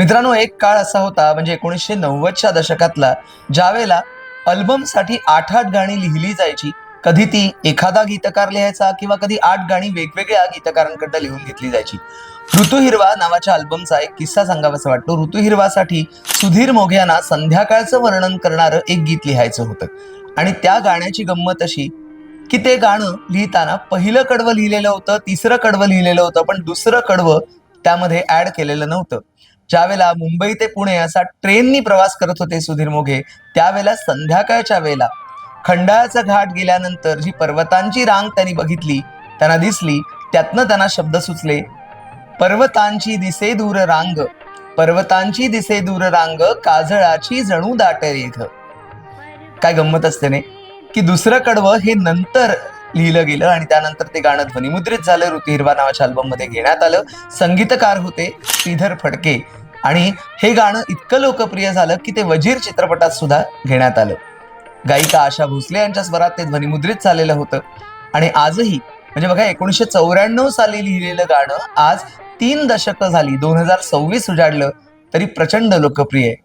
मित्रांनो, एक काळ असा होता म्हणजे 1990च्या दशकातला, ज्यावेळेला अल्बमसाठी 8-8 गाणी लिहिली जायची. कधी ती एखादा गीतकार लिहायचा किंवा कधी 8 गाणी वेगवेगळ्या गीतकारांकडनं लिहून घेतली जायची. ऋतू हिरवा नावाच्या अल्बमचा एक किस्सा सांगावासा वाटतो. ऋतू हिरवासाठी सुधीर मोघे यांना संध्याकाळचं वर्णन करणारं एक गीत लिहायचं होतं. आणि त्या गाण्याची गंमत अशी की ते गाणं लिहिताना पहिलं कडवं लिहिलेलं होतं, तिसरं कडवं लिहिलेलं होतं, पण दुसरं कडवं त्यामध्ये ऍड केलेलं नव्हतं. ज्यावेळेला मुंबई ते पुणे असा ट्रेननी प्रवास करत होते सुधीर मोघे, त्यावेळेला संध्याकाळच्या वेळेला खंडाळ्याचा घाट गेल्यानंतर जी पर्वतांची रांग त्यांनी बघितली, त्यांना दिसली, त्यातनं त्यांना शब्द सुचले, पर्वतांची दिसे दूर रांग, पर्वतांची दिसे दूर रांग, काजळाची जणू दाट रेघ. काय गंमत असते नाही की दुसरं कडवं हे नंतर लिहिलं गेलं आणि त्यानंतर ते गाणं ध्वनिमुद्रित झालं, ऋतू हिरवा नावाच्या अल्बम मध्ये घेण्यात आलं. संगीतकार होते श्रीधर फडके आणि हे गाणं इतकं लोकप्रिय झालं की ते वजीर चित्रपटात सुद्धा घेण्यात आलं. गायिका आशा भोसले यांच्या स्वरात ते ध्वनिमुद्रित झालेलं होतं. आणि आजही म्हणजे बघा, 1994 साली लिहिलेलं गाणं आज 3 दशकं झाली, 2026 उजाडलं तरी प्रचंड लोकप्रिय आहे.